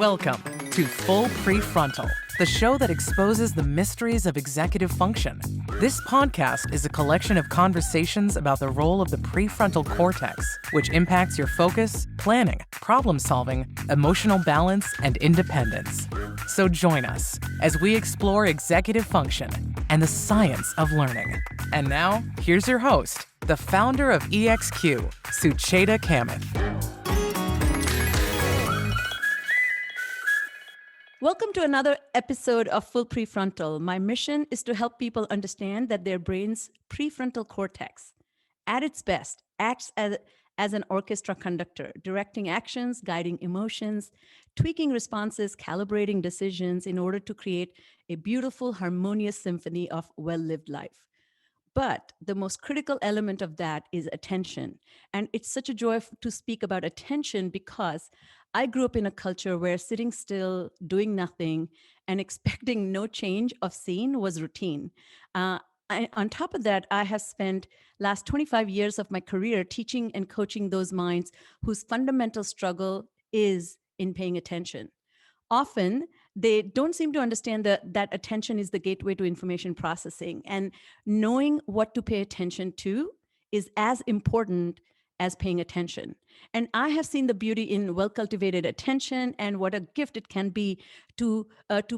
Welcome to Full PreFrontal, the show that exposes the mysteries of executive function. This podcast is a collection of conversations about the role of the prefrontal cortex, which impacts your focus, planning, problem-solving, emotional balance, and independence. So join us as we explore executive function and the science of learning. And now, here's your host, the founder of EXQ, Sucheta Kamath. Welcome to another episode of Full PreFrontal. My mission is to help people understand that their brain's prefrontal cortex, at its best, acts as an orchestra conductor, directing actions, guiding emotions, tweaking responses, calibrating decisions in order to create a beautiful, harmonious symphony of well-lived life. But the most critical element of that is attention. And it's such a joy to speak about attention because I grew up in a culture where sitting still, doing nothing, and expecting no change of scene was routine. On top of that, I have spent last 25 years of my career teaching and coaching those minds whose fundamental struggle is in paying attention. Often, they don't seem to understand that attention is the gateway to information processing. And knowing what to pay attention to is as important as paying attention. And I have seen the beauty in well-cultivated attention and what a gift it can be to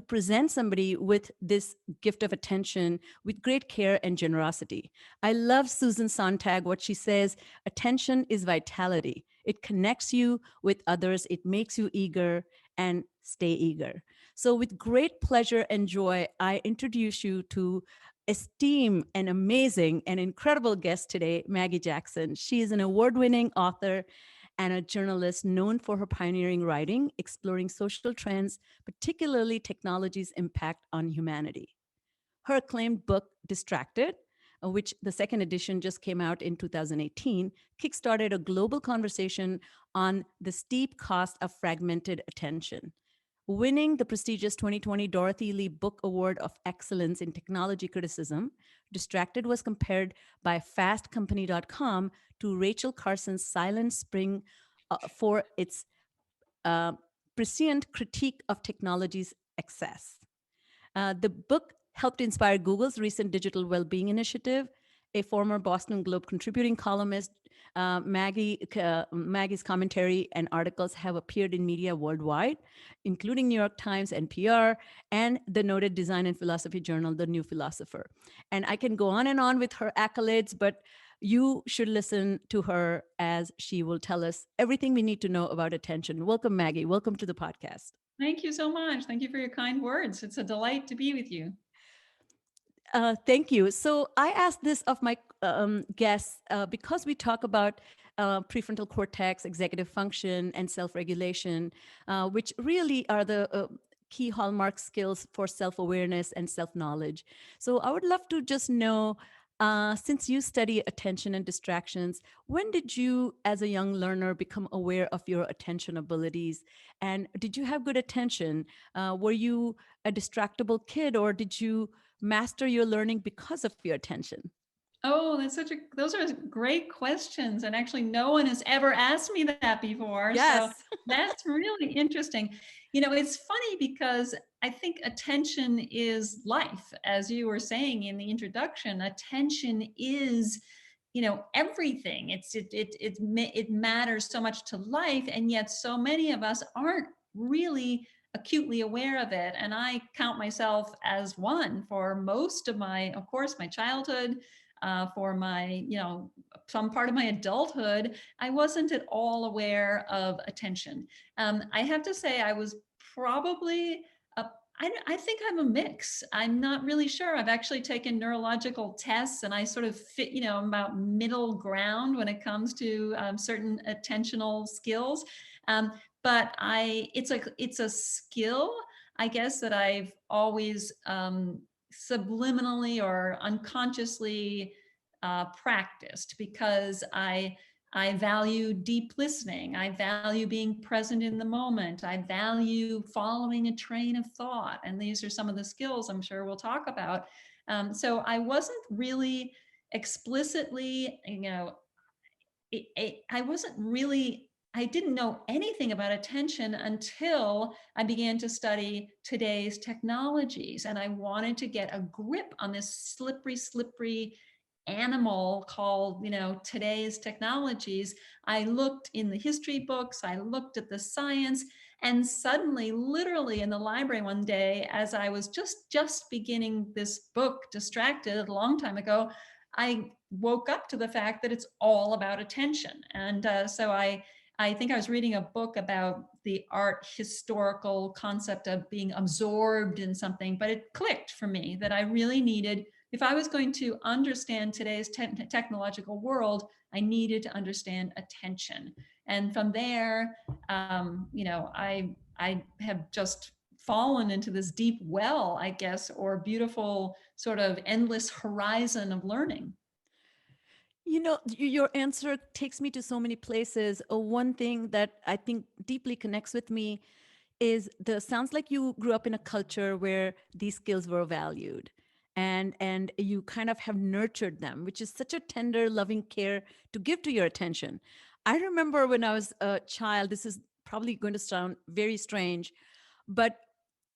present somebody with this gift of attention with great care and generosity. I love Susan Sontag, what she says, attention is vitality. It connects you with others. It makes you eager and stay eager. So with great pleasure and joy, I introduce you to esteemed and amazing and incredible guest today, Maggie Jackson. She is an award-winning author and a journalist known for her pioneering writing, exploring social trends, particularly technology's impact on humanity. Her acclaimed book, Distracted, which the second edition just came out in 2018, kickstarted a global conversation on the steep cost of fragmented attention. Winning the prestigious 2020 Dorothy Lee Book Award of Excellence in Technology Criticism, Distracted was compared by fastcompany.com to Rachel Carson's Silent Spring for its prescient critique of technology's excess. The book helped inspire Google's recent digital well-being initiative. A former Boston Globe contributing columnist, Maggie's commentary and articles have appeared in media worldwide, including New York Times, NPR, and the noted design and philosophy journal, The New Philosopher. And I can go on and on with her accolades, but you should listen to her as she will tell us everything we need to know about attention. Welcome, Maggie. Welcome to the podcast. Thank you so much. Thank you for your kind words. It's a delight to be with you. Thank you. So I asked this of my guests because we talk about prefrontal cortex, executive function, and self-regulation, which really are the key hallmark skills for self-awareness and self-knowledge. So I would love to just know, since you study attention and distractions, when did you, as a young learner, become aware of your attention abilities? And did you have good attention? Were you a distractible kid, or did you master your learning because of your attention? Oh, those are great questions. And actually, no one has ever asked me that before. Yes. So that's really interesting. You know, it's funny because I think attention is life. As you were saying in the introduction, attention is, everything. It matters so much to life. And yet so many of us aren't really acutely aware of it. And I count myself as one for most of of course, my childhood, for my, some part of my adulthood. I wasn't at all aware of attention. I have to say I was probably I think I'm a mix. I'm not really sure. I've actually taken neurological tests and I sort of fit, I'm about middle ground when it comes to certain attentional skills. But it's a skill, I guess, that I've always subliminally or unconsciously practiced because I value deep listening. I value being present in the moment. I value following a train of thought. And these are some of the skills I'm sure we'll talk about. So I wasn't really explicitly, I wasn't really I didn't know anything about attention until I began to study today's technologies. And I wanted to get a grip on this slippery animal called, today's technologies. I looked in the history books, I looked at the science, and suddenly, literally in the library one day, as I was just beginning this book, Distracted, a long time ago, I woke up to the fact that it's all about attention. And so I think I was reading a book about the art historical concept of being absorbed in something, but it clicked for me that I really needed, if I was going to understand today's technological world, I needed to understand attention. And from there, I have just fallen into this deep well, I guess, or beautiful sort of endless horizon of learning. Your answer takes me to so many places. One thing that I think deeply connects with me is sounds like you grew up in a culture where these skills were valued, and you kind of have nurtured them, which is such a tender, loving care to give to your attention. I remember when I was a child, this is probably going to sound very strange, but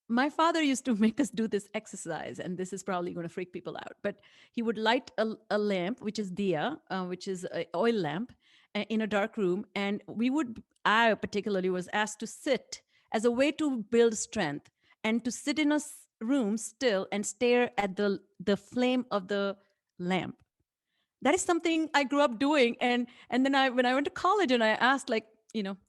my father used to make us do this exercise, and this is probably going to freak people out, but he would light a lamp, which is diya, which is an oil lamp, in a dark room. And I particularly was asked to sit as a way to build strength, and to sit in a room still and stare at the flame of the lamp. That is something I grew up doing. And then when I went to college and I asked, like,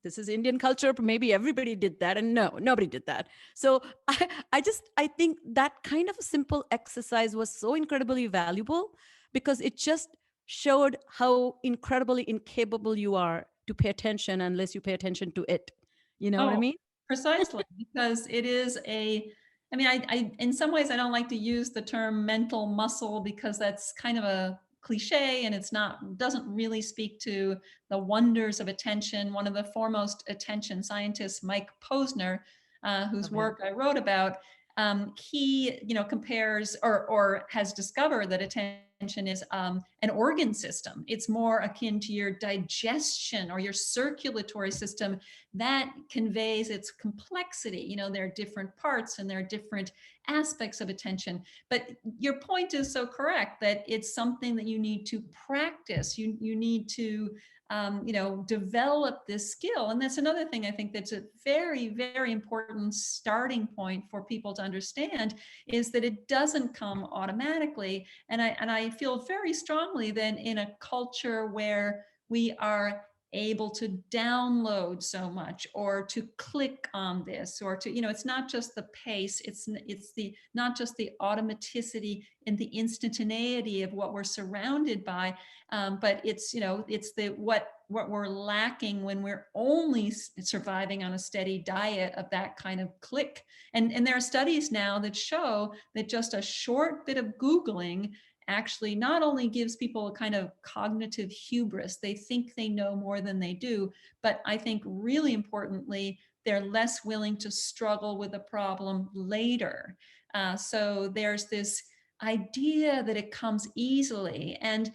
this is Indian culture, but maybe everybody did that. And no, nobody did that. So I think that kind of a simple exercise was so incredibly valuable, because it just showed how incredibly incapable you are to pay attention unless you pay attention to it. You know what I Oh, mean? precisely, because it is I mean, I in some ways I don't like to use the term mental muscle, because that's kind of a cliche, and doesn't really speak to the wonders of attention. One of the foremost attention scientists, Mike Posner, whose Love him. work I wrote about, he compares or has discovered that attention is an organ system. It's more akin to your digestion or your circulatory system that conveys its complexity. There are different parts and there are different aspects of attention. But your point is so correct that it's something that you need to practice. You need to develop this skill. And that's another thing I think that's a very, very important starting point for people to understand, is that it doesn't come automatically. And I feel very strongly that in a culture where we are able to download so much, or to click on this, or to it's not just the pace, it's the not just the automaticity and the instantaneity of what we're surrounded by, but it's it's the what we're lacking when we're only surviving on a steady diet of that kind of click. And there are studies now that show that just a short bit of Googling actually not only gives people a kind of cognitive hubris, they think they know more than they do, but I think really importantly, they're less willing to struggle with a problem later. So there's this idea that it comes easily. And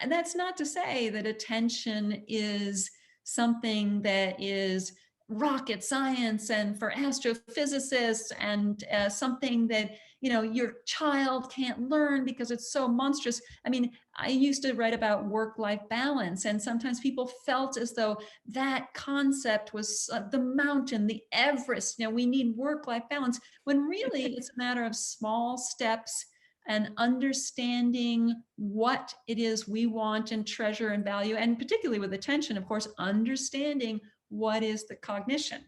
that's not to say that attention is something that is rocket science and for astrophysicists, and something that your child can't learn because it's so monstrous. I mean, I used to write about work-life balance, and sometimes people felt as though that concept was the mountain, the Everest. We need work-life balance, when really it's a matter of small steps and understanding what it is we want and treasure and value, and particularly with attention, of course, understanding what is the cognition.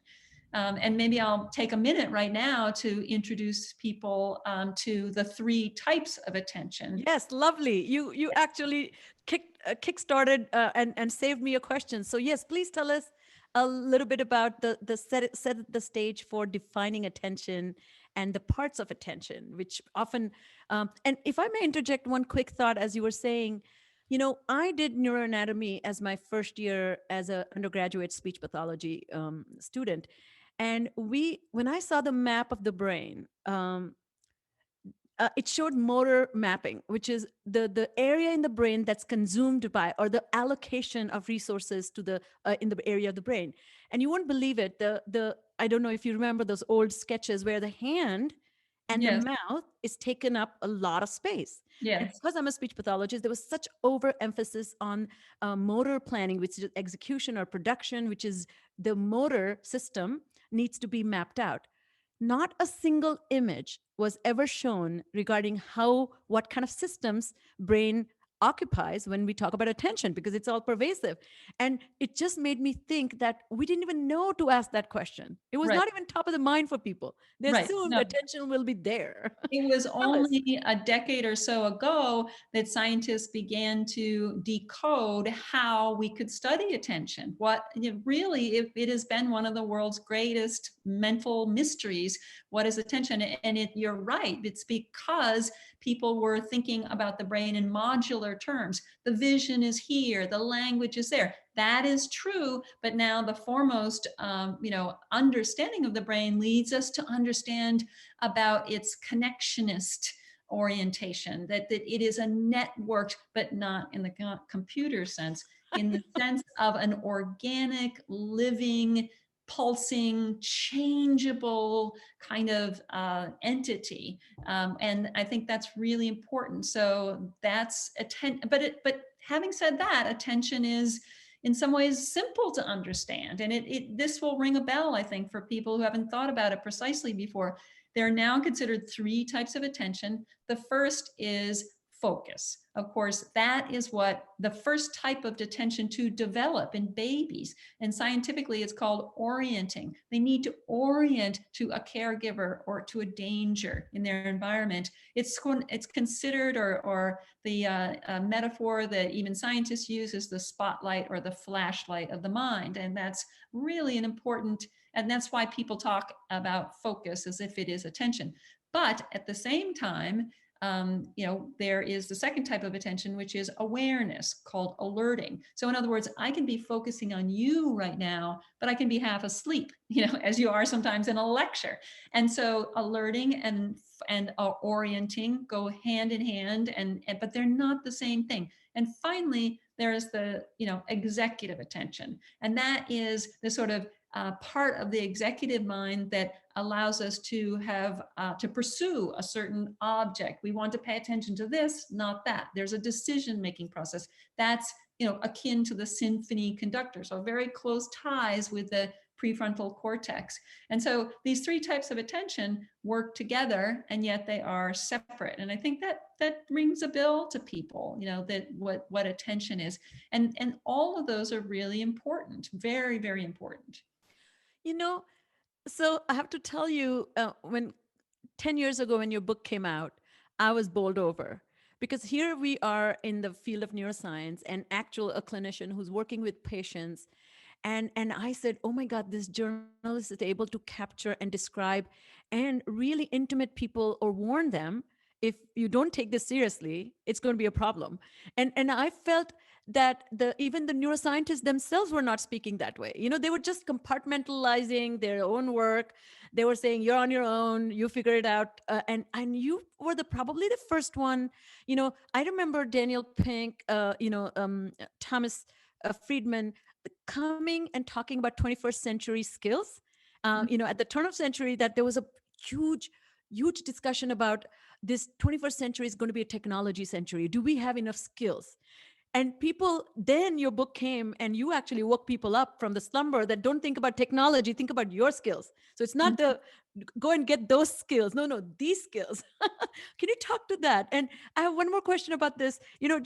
And maybe I'll take a minute right now to introduce people to the 3 types of attention. Yes, lovely. You actually kickstarted and saved me a question. So yes, please tell us a little bit about the set the stage for defining attention and the parts of attention, which often and if I may interject one quick thought, as you were saying, I did neuroanatomy as my first year as an undergraduate speech pathology student, and when I saw the map of the brain. it showed motor mapping, which is the area in the brain that's consumed by, or the allocation of resources to the in the area of the brain. And you won't believe it. The I don't know if you remember those old sketches where the hand and the Yes. mouth is taken up a lot of space. And Yes. because I'm a speech pathologist, there was such overemphasis on motor planning, which is execution, or production, which is the motor system needs to be mapped out. Not a single image was ever shown regarding what kind of systems brain occupies when we talk about attention, because it's all pervasive. And it just made me think that we didn't even know to ask that question. It was Right. not even top of the mind for people. They Right. assumed No. attention will be there. It was Promise. only a decade or so ago that scientists began to decode how we could study attention. It has been one of the world's greatest mental mysteries. What is attention? And you're right. It's because people were thinking about the brain in modular terms. The vision is here, the language is there. That is true, but now the foremost, understanding of the brain leads us to understand about its connectionist orientation, that it is a networked, but not in the computer sense, in the sense of an organic, living, pulsing, changeable kind of entity. And I think that's really important. So that's but having said that, attention is in some ways simple to understand. And this will ring a bell, I think, for people who haven't thought about it precisely before. There are now considered three types of attention. The first is focus. Of course, that is what the first type of attention to develop in babies. And scientifically, it's called orienting. They need to orient to a caregiver or to a danger in their environment. It's considered, or the metaphor that even scientists use is the spotlight or the flashlight of the mind. And that's really an important, and that's why people talk about focus as if it is attention. But at the same time, there is the second type of attention, which is awareness, called alerting. So in other words, I can be focusing on you right now, but I can be half asleep, as you are sometimes in a lecture. And so alerting and orienting go hand in hand, but they're not the same thing. And finally, there is the executive attention, and that is the sort of part of the executive mind that allows us to have to pursue a certain object. We want to pay attention to this, not that. There's a decision-making process that's akin to the symphony conductor. So very close ties with the prefrontal cortex. And so these three types of attention work together, and yet they are separate. And I think that rings a bell to people, that what attention is. And all of those are really important, very, very important. So I have to tell you, when 10 years ago, when your book came out, I was bowled over, because here we are in the field of neuroscience and a clinician who's working with patients. And I said, oh my God, this journalist is able to capture and describe and really intimate people, or warn them, if you don't take this seriously, it's going to be a problem. And I felt that even the neuroscientists themselves were not speaking that way. They were just compartmentalizing their own work. They were saying, you're on your own, you figure it out. And you were probably the first one. I remember Daniel Pink, Thomas Friedman coming and talking about 21st century skills. At the turn of century, that there was a huge discussion about this 21st century is going to be a technology century. Do we have enough skills? And then your book came and you actually woke people up from the slumber that don't think about technology, think about your skills. So it's not the go and get those skills. No, these skills. Can you talk to that? And I have one more question about this. William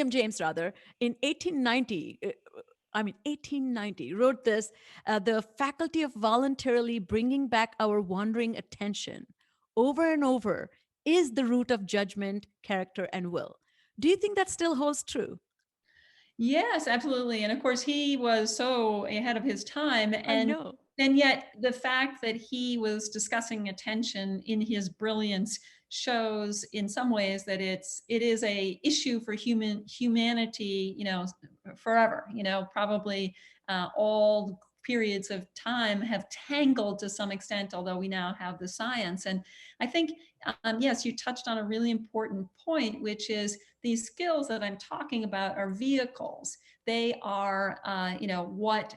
James, rather, in 1890, wrote this, the faculty of voluntarily bringing back our wandering attention over and over is the root of judgment, character, and will. Do you think that still holds true? Yes, absolutely. And of course, he was so ahead of his time. I know. And yet the fact that he was discussing attention in his brilliance shows in some ways that it is a issue for humanity, forever, probably all periods of time have tangled to some extent, although we now have the science. And I think, yes, you touched on a really important point, which is these skills that I'm talking about are vehicles. They are, what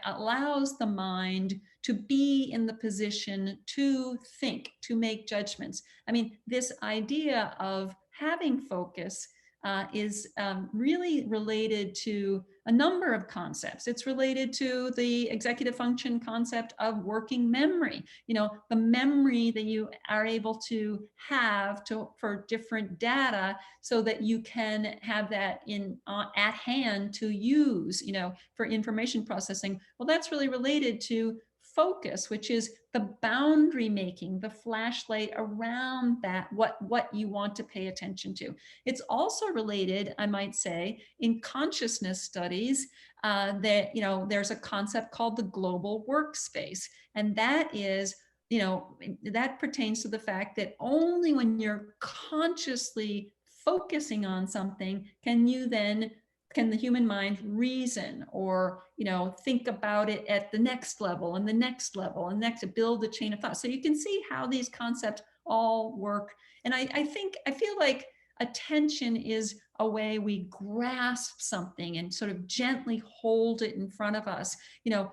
allows the mind to be in the position to think, to make judgments. I mean, this idea of having focus is really related to a number of concepts. It's related to the executive function concept of working memory. The memory that you are able to have for different data, so that you can have that at hand to use, for information processing. Well, that's really related to focus, which is the boundary making, the flashlight around that, what you want to pay attention to. It's also related, I might say, in consciousness studies, that, there's a concept called the global workspace. And that is, that pertains to the fact that only when you're consciously focusing on something can the human mind reason or, think about it at the next level and the next level and next, to build a chain of thought. So you can see how these concepts all work. And I feel like attention is a way we grasp something and sort of gently hold it in front of us.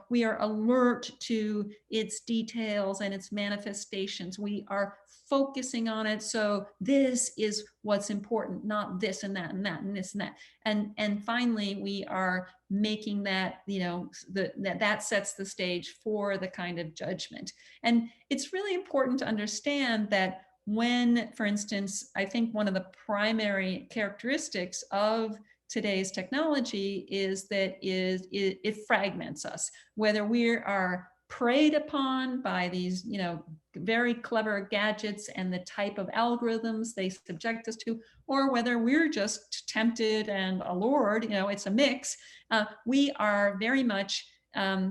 We are alert to its details and its manifestations. We are focusing on it. So this is what's important, not this and that and that and this and that. And finally, we are making that, that sets the stage for the kind of judgment. And it's really important to understand that when, for instance, I think one of the primary characteristics of today's technology is that it fragments us, whether we are preyed upon by these, very clever gadgets and the type of algorithms they subject us to, or whether we're just tempted and allured, it's a mix. We are very much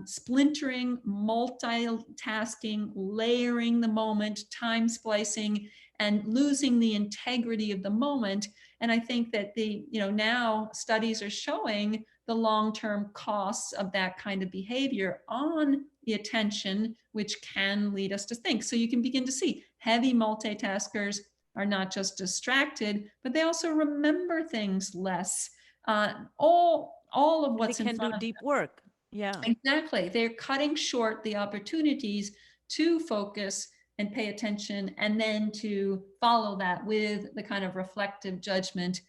splintering, multitasking, layering the moment, time splicing, and losing the integrity of the moment. And I think that now studies are showing the long-term costs of that kind of behavior on the attention, which can lead us to think. So you can begin to see heavy multitaskers are not just distracted, but they also remember things less. All of what's in front of them. They can do deep work. Yeah, exactly. They're cutting short the opportunities to focus and pay attention, and then to follow that with the kind of reflective judgment,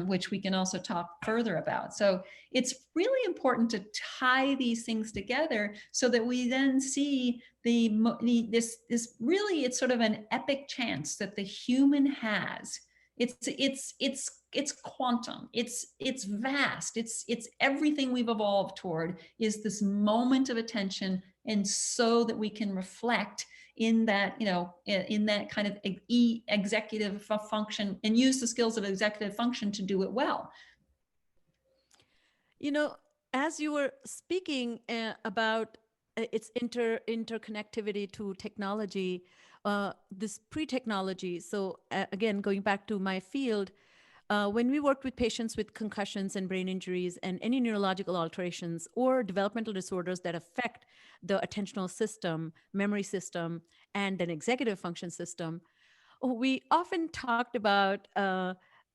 which we can also talk further about. So it's really important to tie these things together so that we then see this really, it's sort of an epic chance that the human has. It's quantum, it's vast, it's everything we've evolved toward is this moment of attention. And so that we can reflect in that, in that kind of executive function, and use the skills of executive function to do it well. As you were speaking about its interconnectivity to technology, this pre-technology. So again, going back to my field, when we worked with patients with concussions and brain injuries and any neurological alterations or developmental disorders that affect the attentional system, memory system, and an executive function system, we often talked about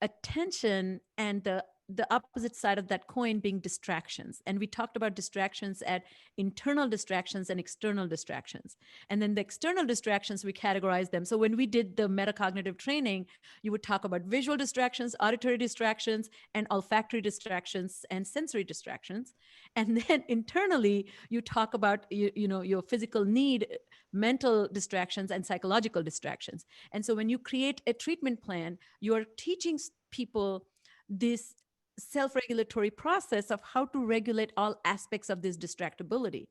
attention and the opposite side of that coin being distractions. And we talked about distractions at internal distractions and external distractions. And then the external distractions, we categorize them. So when we did the metacognitive training, you would talk about visual distractions, auditory distractions, and olfactory distractions, and sensory distractions. And then internally, you talk about your physical need, mental distractions, and psychological distractions. And so when you create a treatment plan, you're teaching people this self-regulatory process of how to regulate all aspects of this distractibility.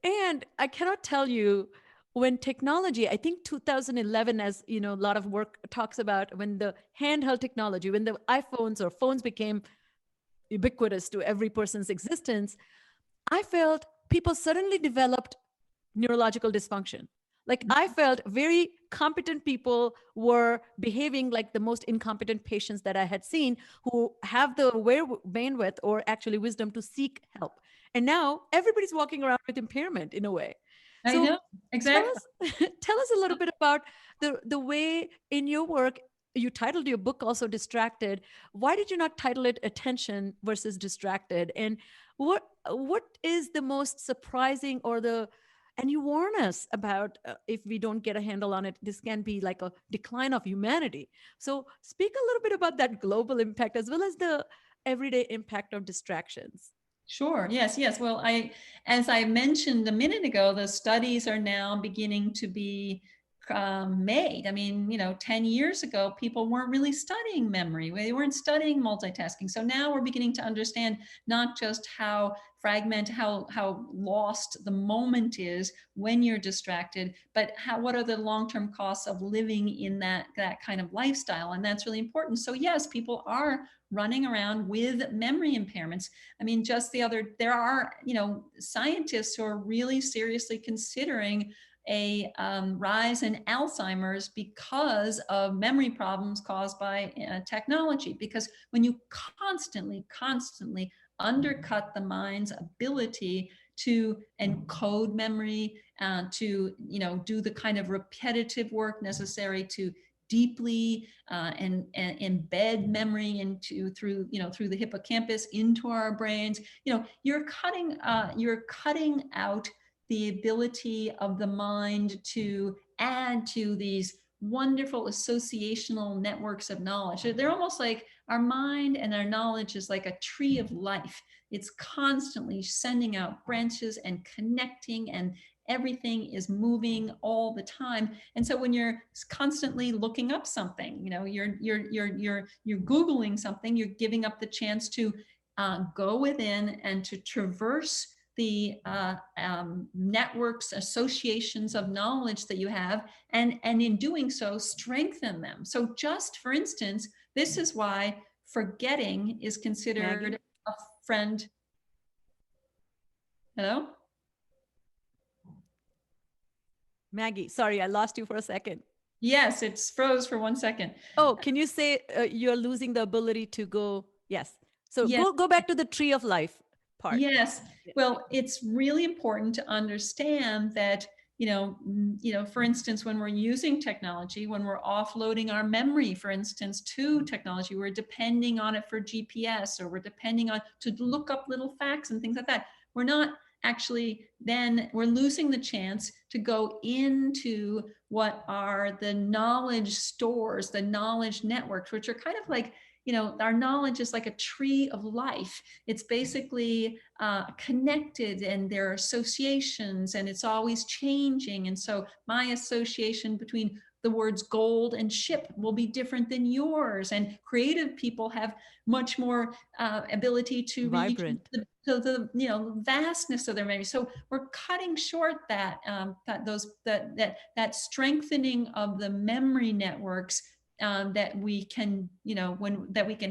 And I cannot tell you, when technology, I think 2011, as a lot of work talks about, when the handheld technology, when the iPhones or phones became ubiquitous to every person's existence, I felt people suddenly developed neurological dysfunction. Like I felt very competent people were behaving like the most incompetent patients that I had seen, who have the bandwidth or actually wisdom to seek help. And now everybody's walking around with impairment in a way. I So know, exactly. tell us a little bit about the way in your work you titled your book also Distracted. Why did you not title it Attention versus Distracted? And what is the most surprising or the and you warn us about if we don't get a handle on it, this can be like a decline of humanity. So speak a little bit about that global impact as well as the everyday impact of distractions. Sure. Yes. Yes. Well, as I mentioned a minute ago, the studies are now beginning to be made. I mean, 10 years ago, people weren't really studying memory. They weren't studying multitasking. So now we're beginning to understand not just how how lost the moment is when you're distracted, but what are the long-term costs of living in that kind of lifestyle. And that's really important. So yes, people are running around with memory impairments. I mean, there are, scientists who are really seriously considering a rise in Alzheimer's because of memory problems caused by technology. Because when you constantly undercut the mind's ability to encode memory, to do the kind of repetitive work necessary to deeply and embed memory into through the hippocampus into our brains. You're cutting out the ability of the mind to add to these wonderful associational networks of knowledge. They're almost like our mind and our knowledge is like a tree of life. It's constantly sending out branches and connecting, and everything is moving all the time. And so when you're constantly looking up something, you're Googling something, you're giving up the chance to go within and to traverse the networks, associations of knowledge that you have, and in doing so, strengthen them. So just for instance, this is why forgetting is considered Maggie? a friend. Hello? Maggie, sorry, I lost you for a second. Yes, it's froze for 1 second. Oh, can you say you're losing the ability to go? Yes. So Yes. go back to the tree of life part. Yes. Well, it's really important to understand that, for instance, when we're using technology, when we're offloading our memory, for instance, to technology, we're depending on it for GPS, or we're depending on to look up little facts and things like that. We're not actually, then we're losing the chance to go into what are the knowledge stores, the knowledge networks, which are kind of like, our knowledge is like a tree of life. It's basically connected, and there are associations, and it's always changing. And so my association between the words gold and ship will be different than yours. And creative people have much more ability to Vibrant. reach the vastness of their memory. So we're cutting short that strengthening of the memory networks that we can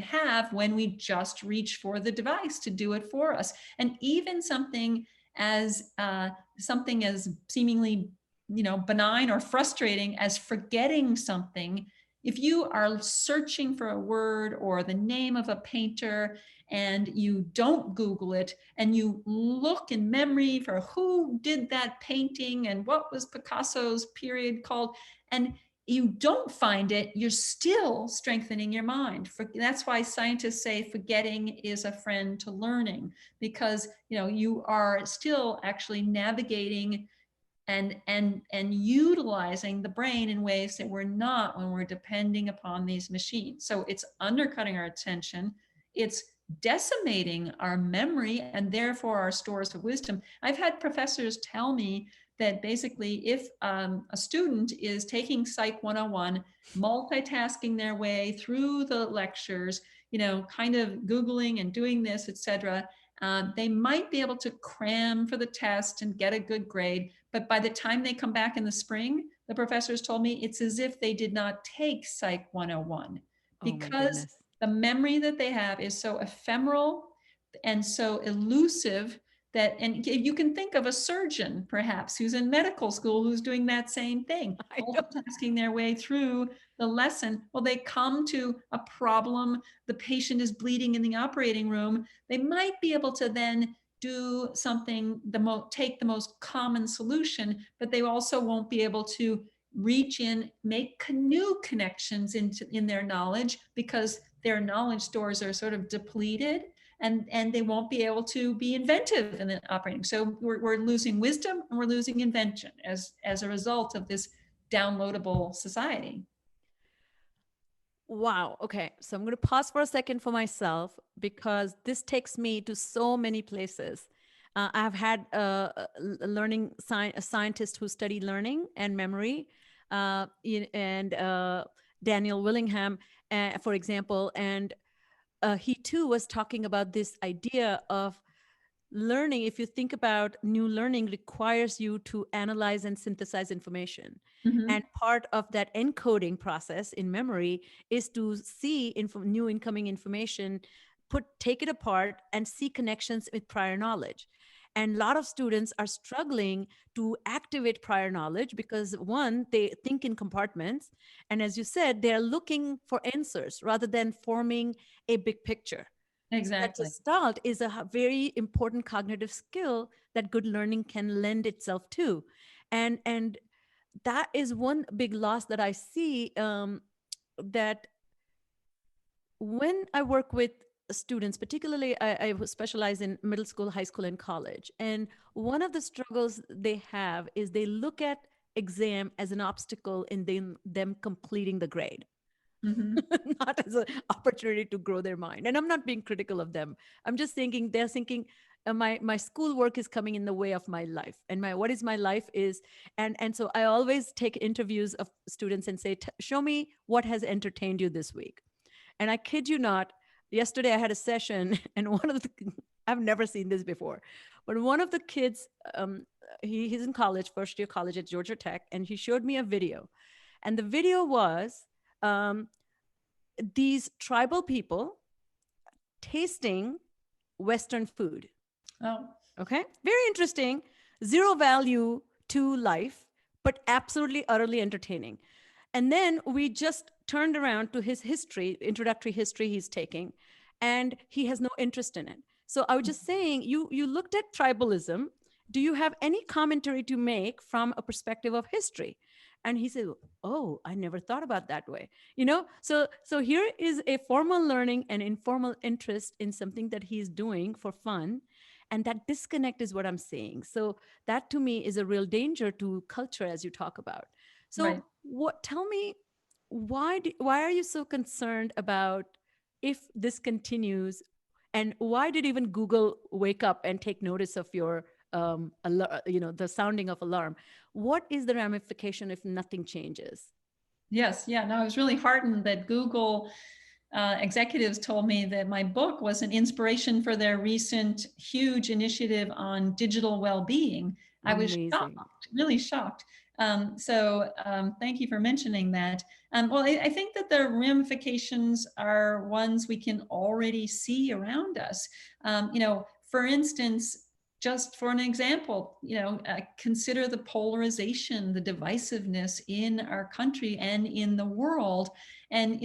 have when we just reach for the device to do it for us. And even something as seemingly benign or frustrating as forgetting something, if you are searching for a word or the name of a painter and you don't Google it, and you look in memory for who did that painting and what was Picasso's period called, and you don't find it, you're still strengthening your mind. That's why scientists say forgetting is a friend to learning, because you are still actually navigating and utilizing the brain in ways that we're not when we're depending upon these machines. So it's undercutting our attention, it's decimating our memory, and therefore our stores of wisdom. I've had professors tell me that basically if a student is taking Psych 101, multitasking their way through the lectures, kind of Googling and doing this, etc., they might be able to cram for the test and get a good grade. But by the time they come back in the spring, the professors told me it's as if they did not take Psych 101, because the memory that they have is so ephemeral and so elusive that, and you can think of a surgeon perhaps who's in medical school who's doing that same thing, multitasking their way through the lesson. Well, they come to a problem, the patient is bleeding in the operating room, they might be able to then do something, take the most common solution, but they also won't be able to reach in, make new connections in their knowledge, because their knowledge stores are sort of depleted, and they won't be able to be inventive in the operating. So we're losing wisdom and we're losing invention as a result of this downloadable society. Wow. Okay. So I'm going to pause for a second for myself, because this takes me to so many places. I've had a scientist who studied learning and memory, and Daniel Willingham, for example, and he too was talking about this idea of learning. If you think about new learning, requires you to analyze and synthesize information. Mm-hmm. And part of that encoding process in memory is to see new incoming information, take it apart and see connections with prior knowledge. And a lot of students are struggling to activate prior knowledge because, one, they think in compartments. And as you said, they're looking for answers rather than forming a big picture. That Exactly. gestalt is a very important cognitive skill that good learning can lend itself to. And that is one big loss that I see, that when I work with students, particularly I specialize in middle school, high school, and college. And one of the struggles they have is they look at exam as an obstacle in them completing the grade. Mm-hmm. Not as an opportunity to grow their mind. And I'm not being critical of them. I'm just thinking, they're thinking, my schoolwork is coming in the way of my life, and what is my life is. And so I always take interviews of students and say, show me what has entertained you this week. And I kid you not, yesterday I had a session, and I've never seen this before, but one of the kids, he's in college, first year college at Georgia Tech, and he showed me a video. And the video was these tribal people tasting Western food. Oh. Okay. Very interesting. Zero value to life, but absolutely utterly entertaining. And then we just turned around to his history, introductory history he's taking, and he has no interest in it. So I was just saying, you looked at tribalism. Do you have any commentary to make from a perspective of history? And he said, oh, I never thought about that way. So here is a formal learning and informal interest in something that he's doing for fun. And that disconnect is what I'm seeing. So that to me is a real danger to culture, as you talk about. So Right. tell me, why are you so concerned about if this continues? And why did even Google wake up and take notice of your the sounding of alarm? What is the ramification if nothing changes? Yes. Yeah. No, I was really heartened that Google executives told me that my book was an inspiration for their recent huge initiative on digital well-being. I was Amazing. shocked, really shocked. Thank you for mentioning that. Well, I think that the ramifications are ones we can already see around us. For instance, just for an example, consider the polarization, the divisiveness in our country and in the world. And,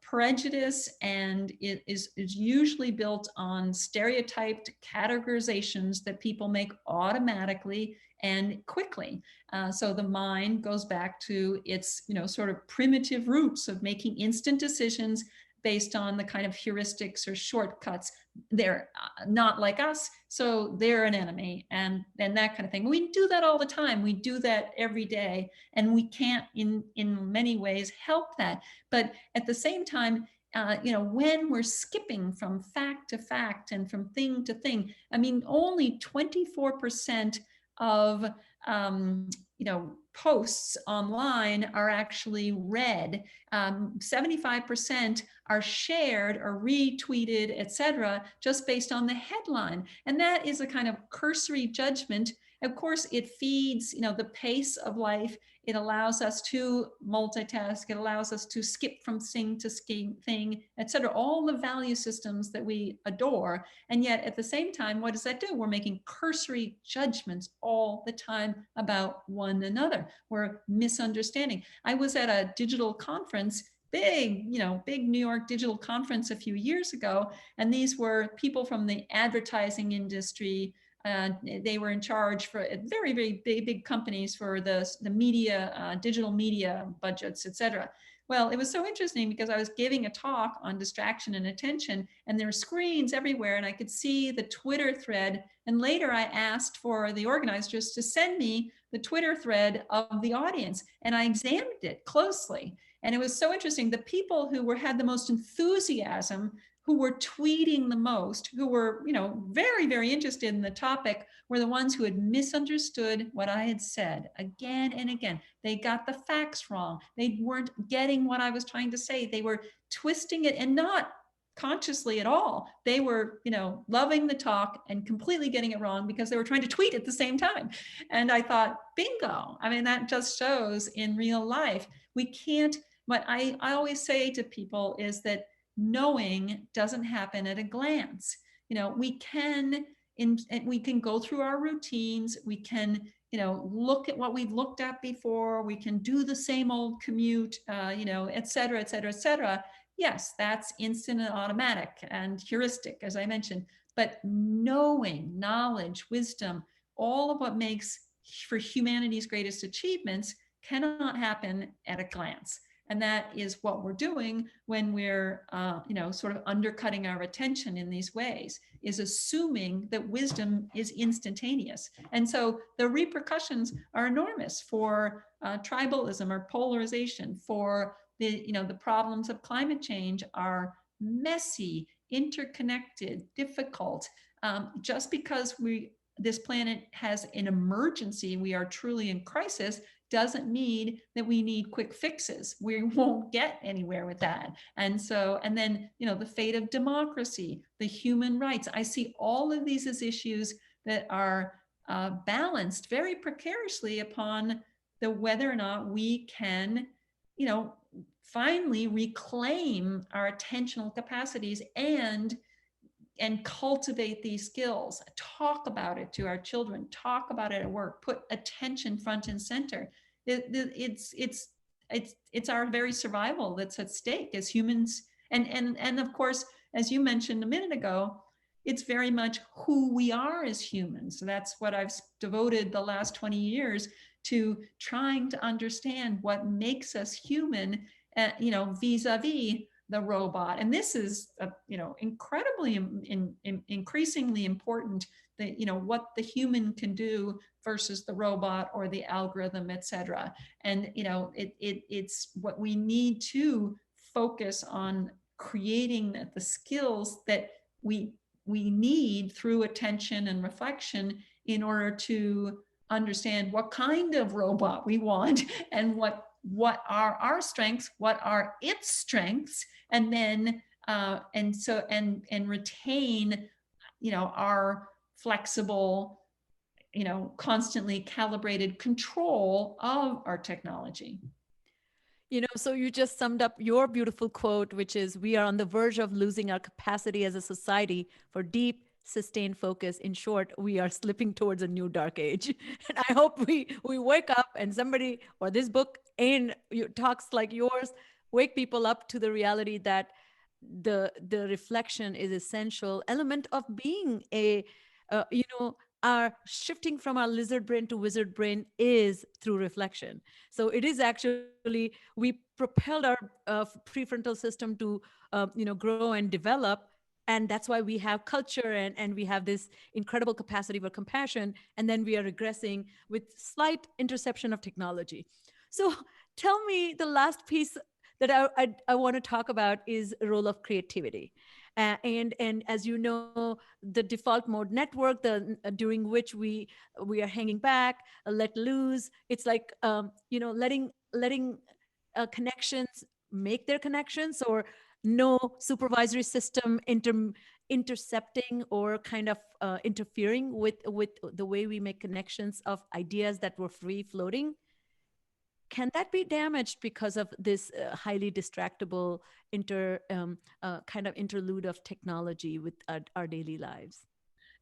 prejudice, and it is usually built on stereotyped categorizations that people make automatically and quickly. So the mind goes back to its, sort of primitive roots of making instant decisions based on the kind of heuristics or shortcuts. They're not like us, so they're an enemy, and that kind of thing. We do that all the time. We do that every day, and we can't in many ways help that. But at the same time, when we're skipping from fact to fact and from thing to thing, I mean, only 24% of posts online are actually read. 75% are shared or retweeted, etc., just based on the headline. And that is a kind of cursory judgment. Of course, it feeds, the pace of life. It allows us to multitask. It allows us to skip from thing to thing, etc. All the value systems that we adore. And yet at the same time, what does that do? We're making cursory judgments all the time about one another. We're misunderstanding. I was at a digital conference big, big New York digital conference a few years ago. And these were people from the advertising industry. They were in charge for very, very big companies for the media, digital media budgets, et cetera. Well, it was so interesting because I was giving a talk on distraction and attention, and there were screens everywhere, and I could see the Twitter thread. And later I asked for the organizers to send me the Twitter thread of the audience, and I examined it closely. And it was so interesting. The people who had the most enthusiasm, who were tweeting the most, who were, very, very interested in the topic, were the ones who had misunderstood what I had said again and again. They got the facts wrong. They weren't getting what I was trying to say. They were twisting it, and not consciously at all. They were, loving the talk and completely getting it wrong because they were trying to tweet at the same time. And I thought, bingo. I mean, that just shows in real life, we can't. What I always say to people is that knowing doesn't happen at a glance. We can go through our routines. We can, look at what we've looked at before. We can do the same old commute, et cetera, et cetera, et cetera. Yes, that's instant and automatic and heuristic, as I mentioned. But knowledge, wisdom, all of what makes for humanity's greatest achievements cannot happen at a glance. And that is what we're doing when we're, sort of undercutting our attention in these ways, is assuming that wisdom is instantaneous. And so the repercussions are enormous for tribalism or polarization, for the problems of climate change are messy, interconnected, difficult. Just because this planet has an emergency, we are truly in crisis, doesn't mean that we need quick fixes. We won't get anywhere with that. And then, the fate of democracy, the human rights. I see all of these as issues that are balanced very precariously upon the whether or not we can, finally reclaim our attentional capacities and cultivate these skills, talk about it to our children, talk about it at work, put attention front and center. It's our very survival that's at stake as humans. And of course, as you mentioned a minute ago, it's very much who we are as humans. So that's what I've devoted the last 20 years to, trying to understand what makes us human, vis-a-vis the robot. And this is, incredibly increasingly important, that, what the human can do versus the robot or the algorithm, et cetera. And, it's what we need to focus on, creating the skills that we need through attention and reflection in order to understand what kind of robot we want, and what are our strengths, what are its strengths, and then and retain, our flexible, constantly calibrated control of our technology. So you just summed up your beautiful quote, which is, we are on the verge of losing our capacity as a society for deep, sustained focus. In short, we are slipping towards a new dark age. And I hope we wake up, and somebody, or this book and talks like yours, wake people up to the reality that the reflection is essential element of being a, our shifting from our lizard brain to wizard brain is through reflection. So it is actually, we propelled our prefrontal system to, grow and develop. And that's why we have culture, and we have this incredible capacity for compassion. And then we are regressing with slight interception of technology. So tell me, the last piece that I want to talk about is the role of creativity. And as you know, the default mode network, during which we are hanging back, let loose. It's like, letting connections make their connections, or no supervisory system intercepting or kind of interfering with the way we make connections of ideas that were free floating. Can that be damaged because of this highly distractible kind of interlude of technology with our daily lives?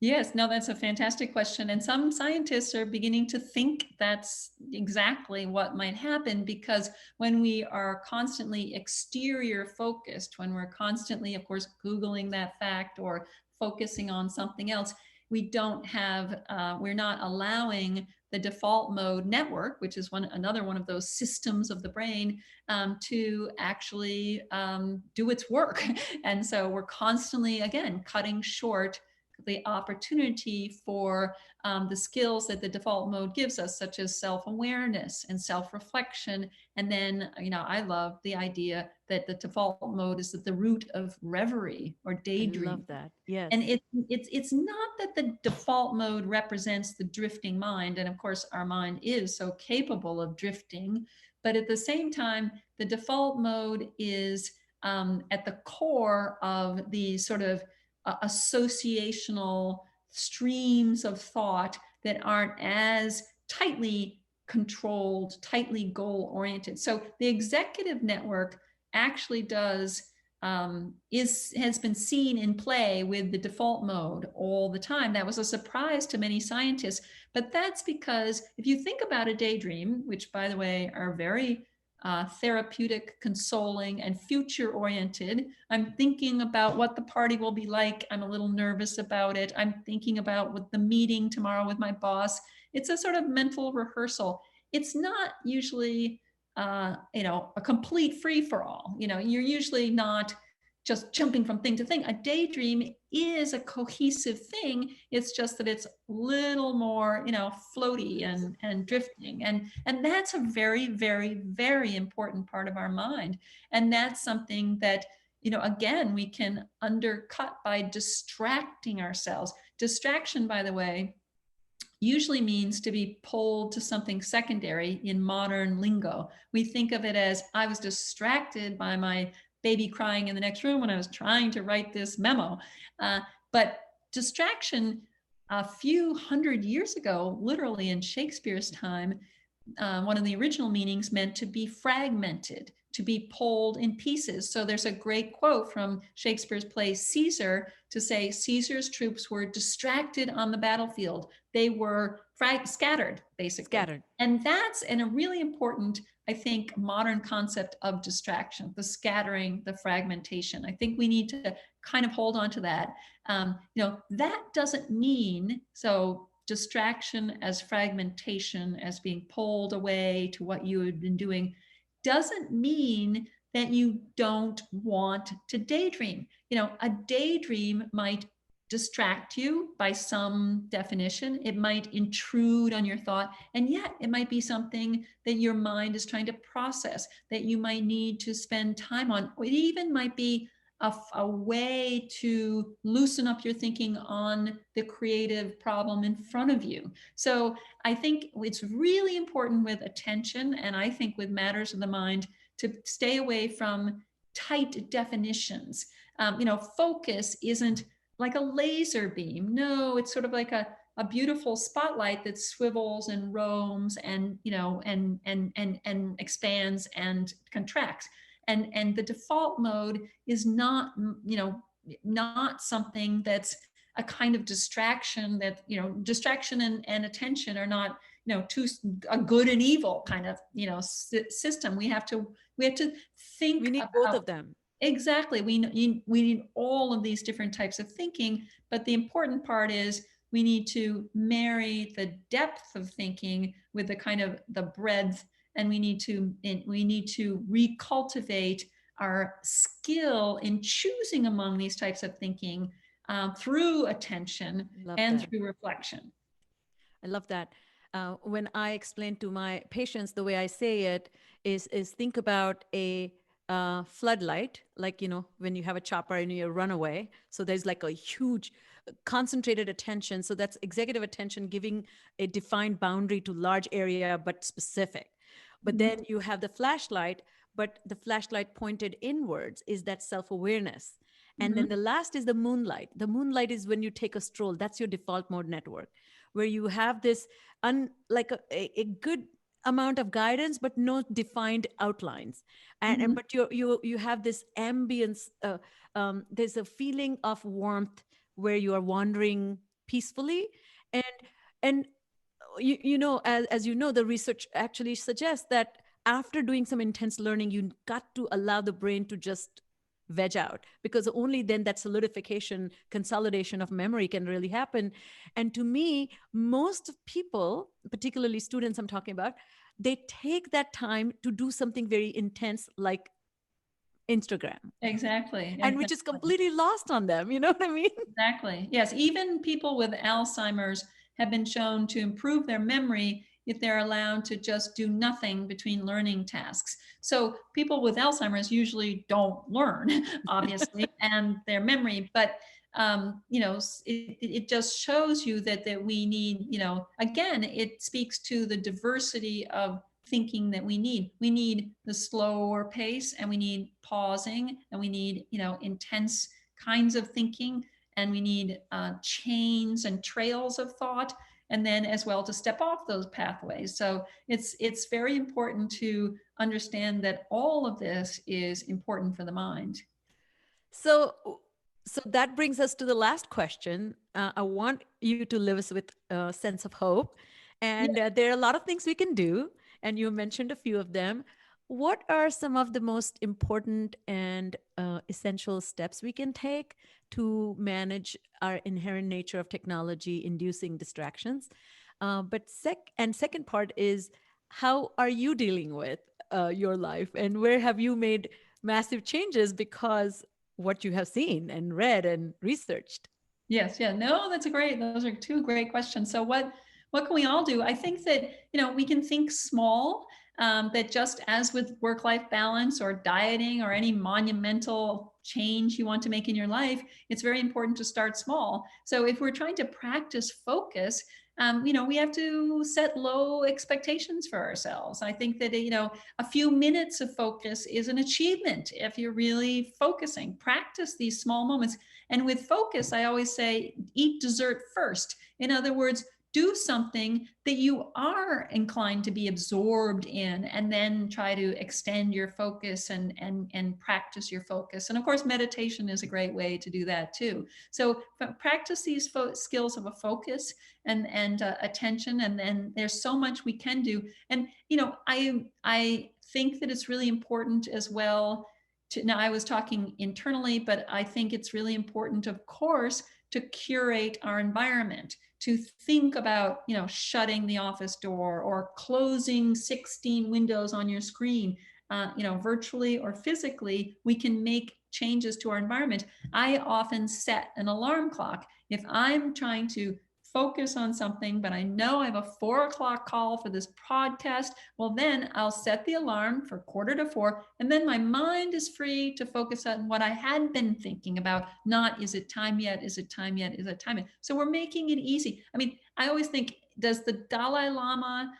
Yes, no, that's a fantastic question. And some scientists are beginning to think that's exactly what might happen, because when we are constantly exterior focused, when we're constantly, of course, Googling that fact or focusing on something else, we're not allowing the default mode network, which is another one of those systems of the brain, to actually do its work. And so we're constantly, again, cutting short the opportunity for the skills that the default mode gives us, such as self-awareness and self-reflection. And then, I love the idea that the default mode is at the root of reverie or I daydream. love that. Yes. And it's not that the default mode represents the drifting mind. And of course, our mind is so capable of drifting. But at the same time, the default mode is at the core of the sort of associational streams of thought that aren't as tightly controlled, tightly goal oriented. So the executive network actually has been seen in play with the default mode all the time. That was a surprise to many scientists, but that's because if you think about a daydream, which by the way are very therapeutic, consoling, and future oriented. I'm thinking about what the party will be like. I'm a little nervous about it. I'm thinking about what the meeting tomorrow with my boss. It's a sort of mental rehearsal. It's not usually, a complete free for all. You're usually not just jumping from thing to thing. A daydream is a cohesive thing. It's just that it's a little more, floaty and drifting. And that's a very, very, very important part of our mind. And that's something that, again, we can undercut by distracting ourselves. Distraction, by the way, usually means to be pulled to something secondary in modern lingo. We think of it as, I was distracted by my baby crying in the next room when I was trying to write this memo. But distraction, a few hundred years ago, literally in Shakespeare's time, one of the original meanings meant to be fragmented, to be pulled in pieces. So there's a great quote from Shakespeare's play Caesar to say Caesar's troops were distracted on the battlefield. They were scattered, basically. Scattered. And that's a really important, I think, modern concept of distraction, the scattering, the fragmentation. I think we need to kind of hold on to that. That doesn't mean, so distraction as fragmentation, as being pulled away to what you had been doing, doesn't mean that you don't want to daydream. A daydream might distract you by some definition. It might intrude on your thought, and yet it might be something that your mind is trying to process, that you might need to spend time on. It even might be a way to loosen up your thinking on the creative problem in front of you. So I think it's really important with attention, and I think with matters of the mind, to stay away from tight definitions. Focus isn't like a laser beam. No, it's sort of like a beautiful spotlight that swivels and roams and expands and contracts. And the default mode is not something that's a kind of distraction that, distraction and attention are not, a good and evil kind of, system. We have to think. We need both of them. Exactly. We need all of these different types of thinking, but the important part is we need to marry the depth of thinking with the kind of the breadth, and we need to recultivate our skill in choosing among these types of thinking through attention and through reflection. I love that. When I explain to my patients, the way I say it is think about a floodlight, like, when you have a chopper and you run away. So there's like a huge concentrated attention. So that's executive attention, giving a defined boundary to large area, but specific. But then you have the flashlight, but the flashlight pointed inwards is that self-awareness. And then the last is the moonlight. The moonlight is when you take a stroll. That's your default mode network, where you have this like a good amount of guidance, but no defined outlines. And but you have this ambience. There's a feeling of warmth where you are wandering peacefully. And as you know, the research actually suggests that after doing some intense learning, you got to allow the brain to just veg out, because only then that solidification, consolidation of memory can really happen. And to me, most people, particularly students I'm talking about, they take that time to do something very intense like Instagram, Exactly. and which is completely lost on them. You know what I mean? Exactly. Yes. Even people with Alzheimer's have been shown to improve their memory if they're allowed to just do nothing between learning tasks. So people with Alzheimer's usually don't learn, obviously, and their memory, but it just shows you that we need, again, it speaks to the diversity of thinking that we need. We need the slower pace, and we need pausing, and we need, intense kinds of thinking, and we need chains and trails of thought, and then as well to step off those pathways. So it's very important to understand that all of this is important for the mind. So, so that brings us to the last question. I want you to leave us with a sense of hope. And there are a lot of things we can do, and you mentioned a few of them. What are some of the most important and essential steps we can take to manage our inherent nature of technology inducing distractions? Second part is, how are you dealing with your life, and where have you made massive changes because what you have seen and read and researched? Yes, yeah, no, those are two great questions. So what can we all do? I think that, we can think small, that just as with work-life balance or dieting or any monumental change you want to make in your life, it's very important to start small. So if we're trying to practice focus, we have to set low expectations for ourselves. I think that, a few minutes of focus is an achievement if you're really focusing. Practice these small moments. And with focus, I always say, eat dessert first. In other words, do something that you are inclined to be absorbed in, and then try to extend your focus and practice your focus. And of course, meditation is a great way to do that too. So practice these skills of a focus and attention, and then there's so much we can do. And I think that it's really important as well now, I was talking internally, but I think it's really important, of course, to curate our environment, to think about, shutting the office door or closing 16 windows on your screen, virtually or physically. We can make changes to our environment. I often set an alarm clock. If I'm trying to focus on something, but I know I have a 4:00 call for this podcast, well, then I'll set the alarm for 3:45, and then my mind is free to focus on what I had been thinking about, not is it time yet? Is it time yet? Is it time yet? So we're making it easy. I mean, I always think, does the Dalai Lama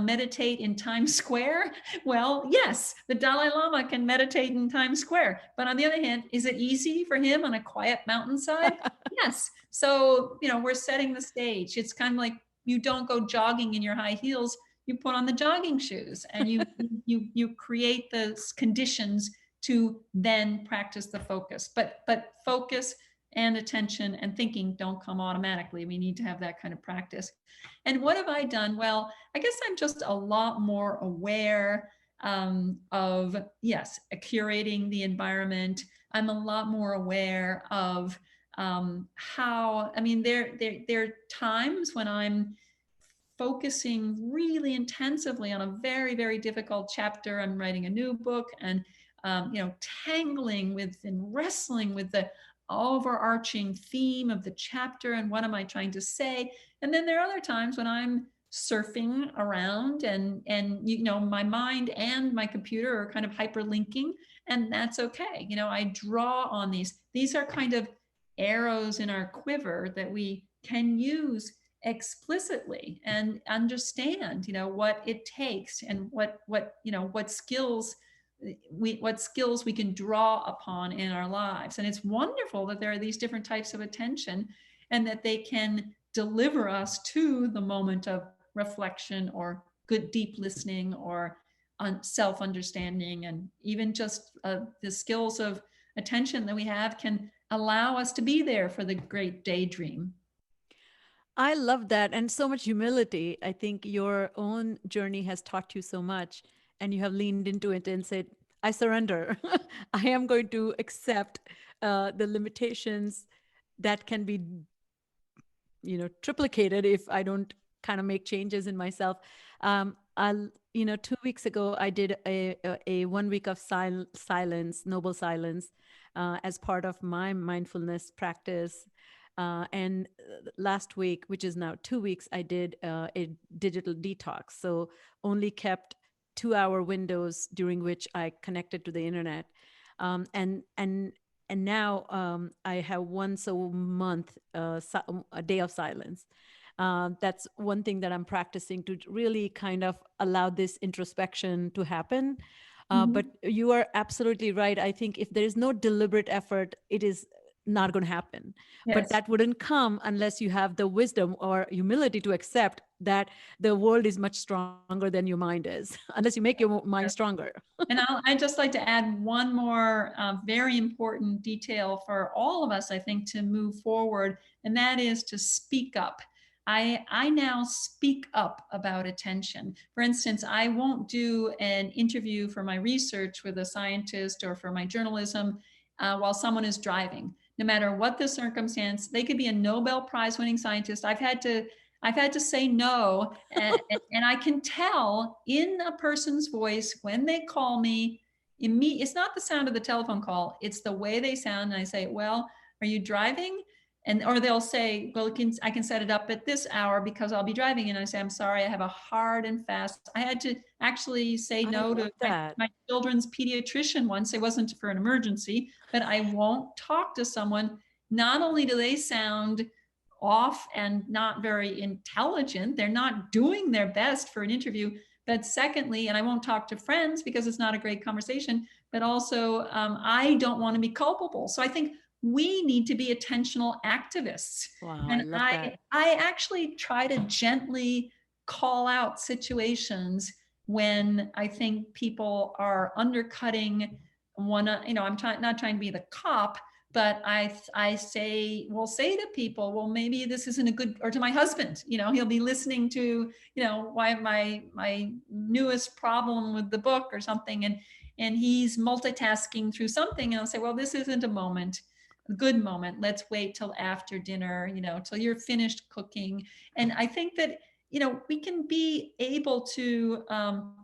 meditate in Times Square? Well, yes, the Dalai Lama can meditate in Times Square. But on the other hand, is it easy for him on a quiet mountainside? Yes. So, we're setting the stage. It's kind of like, you don't go jogging in your high heels. You put on the jogging shoes, and you create the conditions to then practice the focus. But focus and attention and thinking don't come automatically. We need to have that kind of practice. And what have I done? Well, I guess I'm just a lot more aware of, yes, curating the environment. I'm a lot more aware of how, there are times when I'm focusing really intensively on a very, very difficult chapter. I'm writing a new book, and tangling with and wrestling with the overarching theme of the chapter and what am I trying to say. And then there are other times when I'm surfing around, and my mind and my computer are kind of hyperlinking, and that's okay. I draw on these are kind of arrows in our quiver that we can use explicitly and understand what it takes, and what skills we can draw upon in our lives. And it's wonderful that there are these different types of attention, and that they can deliver us to the moment of reflection, or good deep listening, or self-understanding. And even just the skills of attention that we have can allow us to be there for the great daydream. I love that. And so much humility. I think your own journey has taught you so much, and you have leaned into it and said, I surrender. I am going to accept the limitations that can be, triplicated if I don't kind of make changes in myself. I'll, 2 weeks ago, I did a 1 week of silence, noble silence, as part of my mindfulness practice. And last week, which is now 2 weeks, I did a digital detox. So only kept 2-hour windows during which I connected to the internet. And now I have once a month a day of silence. That's one thing that I'm practicing to really kind of allow this introspection to happen. But you are absolutely right. I think if there is no deliberate effort, it is not going to happen. But Yes. that wouldn't come unless you have the wisdom or humility to accept that the world is much stronger than your mind is, unless you make your mind stronger. And I'd just like to add one more very important detail for all of us, I think, to move forward, and that is to speak up. I now speak up about attention. For instance, I won't do an interview for my research with a scientist or for my journalism while someone is driving. No matter what the circumstance, they could be a Nobel Prize winning scientist. I've had to say no, and I can tell in a person's voice when they call me. It's not the sound of the telephone call; it's the way they sound. And I say, "Well, are you driving?" Or they'll say, "Well, I can set it up at this hour because I'll be driving." And I say, "I'm sorry, I have a hard and fast." I had to actually say I no love to that. my children's pediatrician once. It wasn't for an emergency, but I won't talk to someone. Not only do they sound off and not very intelligent, they're not doing their best for an interview. But secondly, and I won't talk to friends because it's not a great conversation, but also I don't want to be culpable. So I think we need to be attentional activists. Wow, I And love I, that. I actually try to gently call out situations when I think people are undercutting one, I'm not trying to be the cop, but I will say to people, well, maybe this isn't a good, or to my husband, he'll be listening to, why my newest problem with the book or something, and he's multitasking through something, and I'll say, well, this isn't a good moment. Let's wait till after dinner, till you're finished cooking. And I think that, we can be able to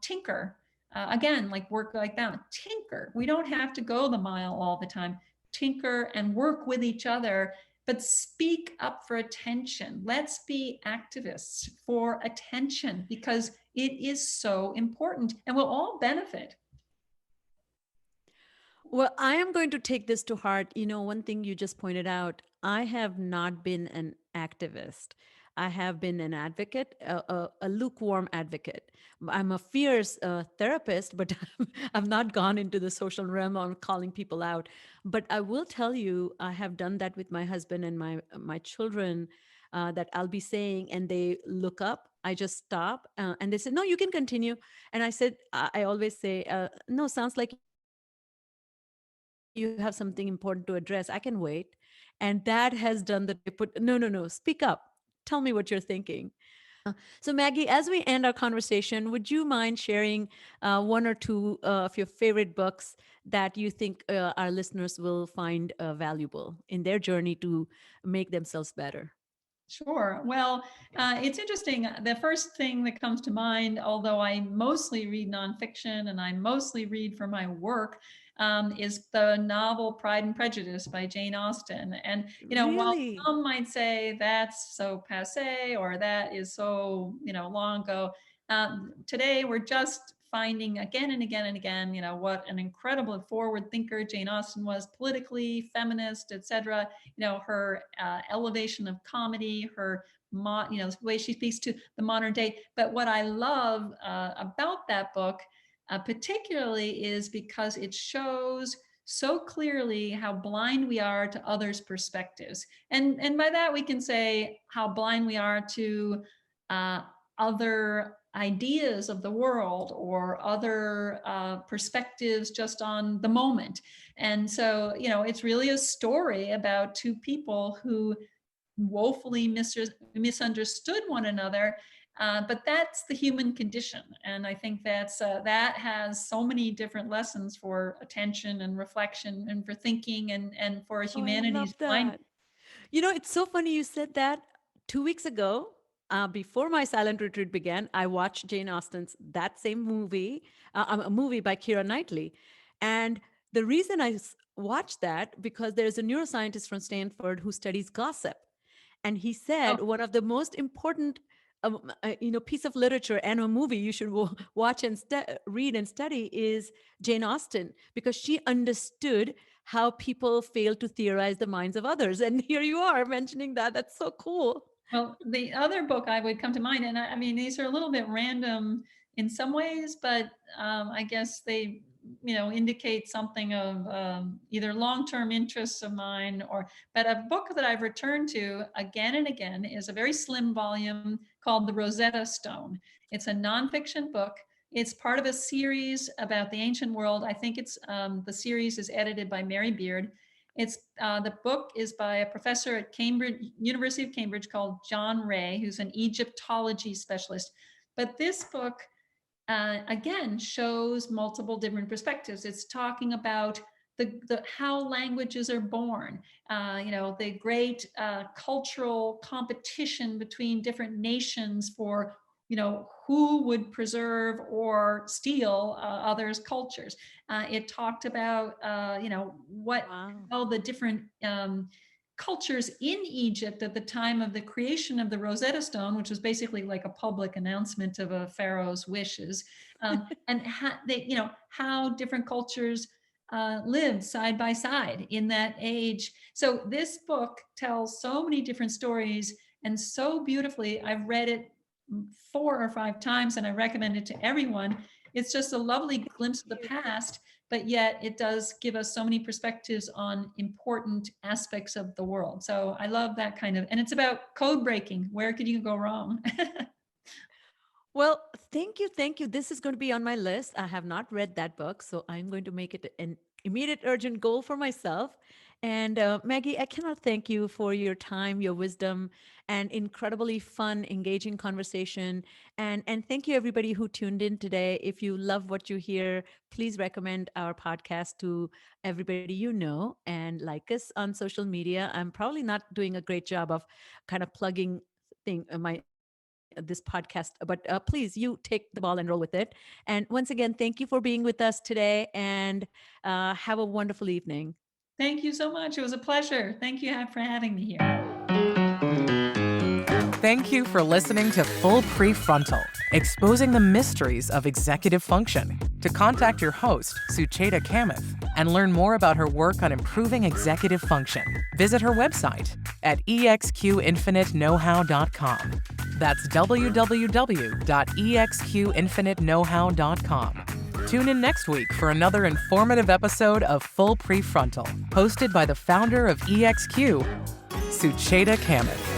tinker. Again, like work like that, tinker. We don't have to go the mile all the time. Tinker and work with each other, but speak up for attention. Let's be activists for attention because it is so important and we'll all benefit. Well, I am going to take this to heart. One thing you just pointed out, I have not been an activist. I have been an advocate, a lukewarm advocate. I'm a fierce therapist, but I've not gone into the social realm on calling people out. But I will tell you, I have done that with my husband and my children. That I'll be saying, and they look up. I just stop, and they say, "No, you can continue." And I said, I always say, "No, sounds like you have something important to address. I can wait." And that has done the put, no, no, no, speak up. Tell me what you're thinking. So, Maggie, as we end our conversation, would you mind sharing one or two of your favorite books that you think our listeners will find valuable in their journey to make themselves better? Sure. Well, it's interesting. The first thing that comes to mind, although I mostly read nonfiction and I mostly read for my work, is the novel Pride and Prejudice by Jane Austen. And, while Really? some might say that's so passe or that is so, long ago, today we're just finding again and again and again, what an incredible forward thinker Jane Austen was, politically, feminist, etc. Her elevation of comedy, her the way she speaks to the modern day. But what I love about that book particularly is because it shows so clearly how blind we are to others' perspectives. And by that we can say how blind we are to other ideas of the world or other perspectives just on the moment. And so, it's really a story about two people who woefully misunderstood one another. But that's the human condition. And I think that has so many different lessons for attention and reflection and for thinking and for Oh, I humanity's love mind. that. You know, it's so funny you said that. 2 weeks ago, before my silent retreat began, I watched Jane Austen's that same movie, a movie by Keira Knightley. And the reason watched that, because there's a neuroscientist from Stanford who studies gossip. And he said Oh, one of the most important piece of literature and a movie you should watch and read and study is Jane Austen, because she understood how people fail to theorize the minds of others. And here you are mentioning that. That's so cool. well, the other book I would come to mind, and I mean, these are a little bit random in some ways, but I guess they, indicate something of either long-term interests of mine but a book that I've returned to again and again is a very slim volume called the Rosetta Stone. It's a nonfiction book. It's part of a series about the ancient world. I think the series is edited by Mary Beard. The book is by a professor at University of Cambridge called John Ray, who's an Egyptology specialist. But this book, again, shows multiple different perspectives. It's talking about how languages are born, the great cultural competition between different nations for who would preserve or steal others' cultures. It talked about all the different cultures in Egypt at the time of the creation of the Rosetta Stone, which was basically like a public announcement of a pharaoh's wishes, and how different cultures lived side by side in that age. So this book tells so many different stories, and so beautifully. I've read it 4 or 5 times, and I recommend it to everyone. It's just a lovely glimpse of the past, but yet it does give us so many perspectives on important aspects of the world. So I love that and it's about code breaking. Where could you go wrong? Well, thank you. Thank you. This is going to be on my list. I have not read that book, so I'm going to make it an immediate urgent goal for myself. And Maggie, I cannot thank you for your time, your wisdom, and incredibly fun, engaging conversation. And thank you, everybody who tuned in today. If you love what you hear, please recommend our podcast to everybody you know, and like us on social media. I'm probably not doing a great job of kind of plugging my this podcast, but please, you take the ball and roll with it. And once again, thank you for being with us today, and have a wonderful evening. Thank you so much. It was a pleasure. Thank you for having me here. Thank you for listening to Full PreFrontal, exposing the mysteries of executive function. To contact your host, Sucheta Kamath, and learn more about her work on improving executive function, visit her website at exqinfiniteknowhow.com. That's www.exqinfiniteknowhow.com. Tune in next week for another informative episode of Full PreFrontal, hosted by the founder of EXQ, Sucheta Kamath.